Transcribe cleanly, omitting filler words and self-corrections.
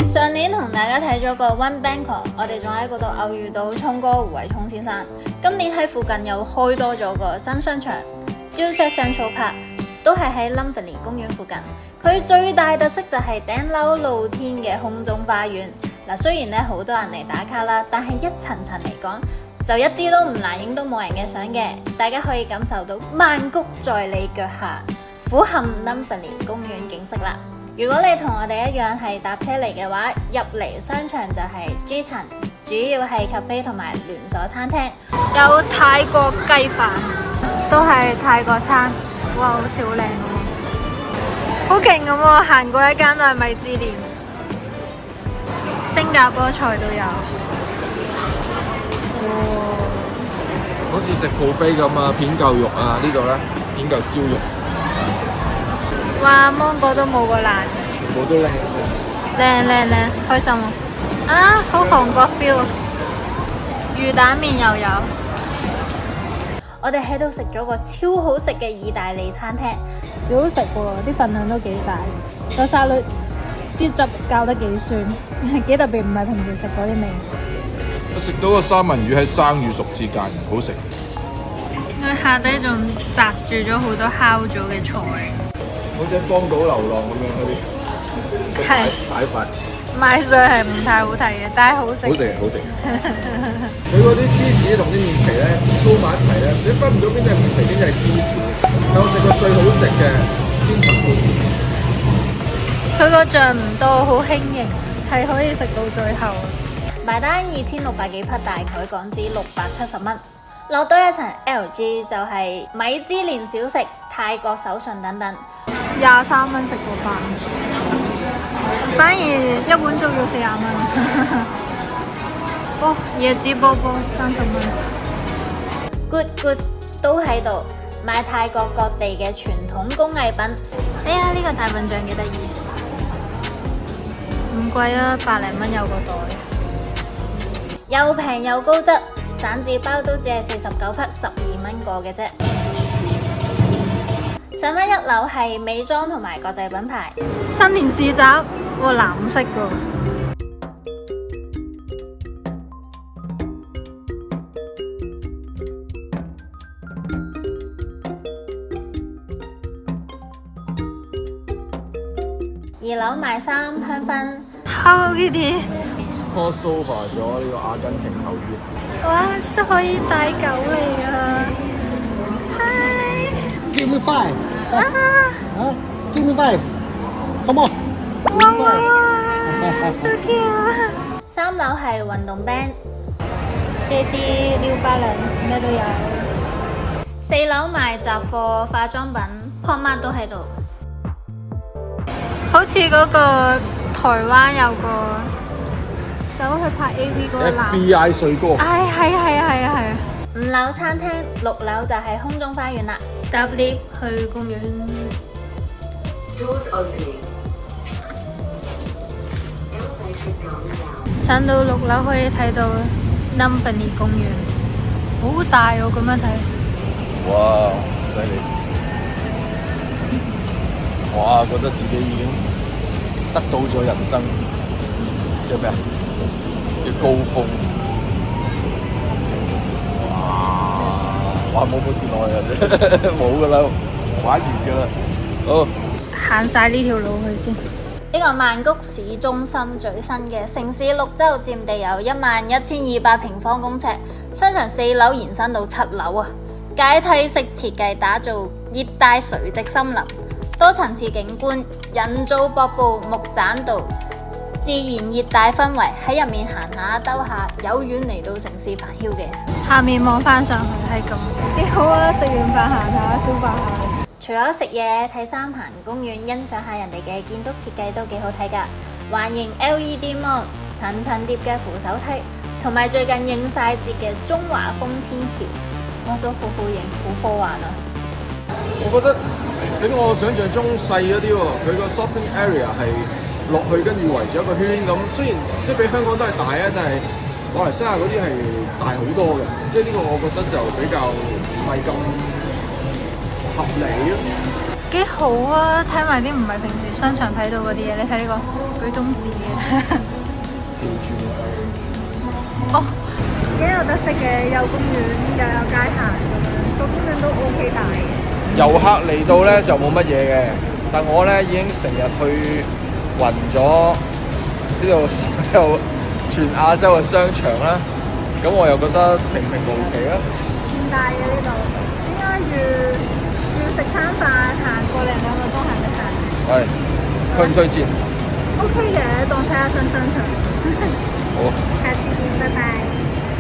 上年同大家睇咗個 One Bangkok， 我哋仲喺嗰度偶遇到聰哥胡偉聰先生。今年喺附近又開多咗個新商場 Dusit Central Park， 都係喺 Lumpinee 公園附近。佢最大特色就係頂樓露天嘅空中花園。嗱，雖然咧好多人嚟打卡啦，但係一層層嚟講就一啲都唔難影到冇人嘅相嘅。大家可以感受到曼谷在你腳下，俯瞰 Lumpinee 公園景色啦。如果你同我哋一樣係搭車嚟嘅話，入嚟商場就係 G 層，主要係咖啡同埋連鎖餐廳，有泰國雞飯，都係泰國餐，哇，好似好靚喎，好勁咁喎！行過一間都係米芝蓮，新加坡菜都有，好似食 buffet 咁啊，片嚿肉啊，呢度咧片嚿燒肉。哇，芒果都冇個爛，全部都靚，靚，開心喎！啊，好韓國 feel， 魚蛋麵又有。我哋喺度食咗個超好食嘅意大利餐廳，幾好食喎，啲份量都幾大，個沙律啲汁教得幾酸，幾特別，唔係平時食嗰啲味。我食到個三文魚喺生與熟之間，好食。佢下底仲擲住咗好多烤咗嘅菜。好似喺荒島流浪咁樣嗰啲擺法，賣相係唔太好睇嘅，但係好食。好食，好食。佢嗰啲芝士同啲麵皮咧撈埋一齊咧，你分唔到邊隻係麵皮，邊隻係芝士。係我食過最好食嘅千層拌麵。佢個醬唔多，好輕盈，係可以食到最後。埋單2600幾匹，大概港紙670蚊。落多一層 LG 就係米芝蓮小食、泰國手信等等，23蚊食個飯，反而一碗粥要40蚊。哦，椰子波波30蚊。Good Goods 都喺度賣泰國各地嘅傳統工藝品。哎呀，呢個大笨象幾得意，唔貴啊，100零蚊有個袋，又平又高質。散紙包都只係49匹，12蚊個嘅啫。上返一樓係美妝同埋國際品牌新年市集，哇，藍色噶。2樓賣衫香薰 Hello Kitty。crossover 咗呢個阿根廷球衣。哇，都可以帶狗嚟啊 Give me five. ！Hi！ Give me five. Come on. 哇 ，so cute！ 3樓係運動 band，JD New Balance 咩都有。4樓賣雜貨、化妝品 ，Pop-Mart 都喺度。好似嗰個台灣有個走去拍 AV 嗰個男 FBI 帥哥。係啊！5樓餐廳，6樓就係空中花園啦。搭 lift 去公園。上到6樓可以睇到 Lumpinee 公園，好大喎！咁樣睇。哇，犀利！哇，覺得自己已經得到咗人生嘅咩啊？嘅高峰。哇！冇跌落去啊！冇噶啦，玩完噶啦。好，行晒呢條路去先。呢個曼谷市中心最新嘅城市綠洲，佔地有11200平方公尺，商場4樓延伸到7樓啊！階梯式設計打造熱帶垂直森林，多層次景觀，人造瀑布、木棧道。自然熱帶氛圍，喺入面行下兜下，有遠離到城市繁囂嘅。下面望翻上去係咁，幾好啊！食完飯行下，消化下。除咗食嘢，睇三行公園，欣賞下人哋嘅建築設計都幾好睇㗎。環形 LED mon、層層疊嘅扶手梯，同埋最近應晒節嘅中華風天橋，哇，都好好影，好科幻啊！我覺得比我想象中細咗啲喎，佢個 shopping area 係落去跟住圍住一個圈咁，雖然即係比香港都係大啊，但係馬來西亞嗰啲係大好多嘅，即係呢個我覺得就比較唔係咁合理咯。幾好啊！睇埋啲唔係平時商場睇到嗰啲嘢，你睇呢個。舉中指嘅。調轉哦，幾有特色嘅，有公園又有街行咁樣，個公園都 OK 大嘅。遊客嚟到咧就冇乜嘢嘅，但我咧已經成日去暈咗呢度所有全亞洲嘅商場啦，咁我又覺得平平無奇啦。咁大嘅呢度，應該要食餐飯行個零兩個鐘行得晒。係，推唔推薦？ OK 嘅，當睇下新商場。好。下次見，拜拜。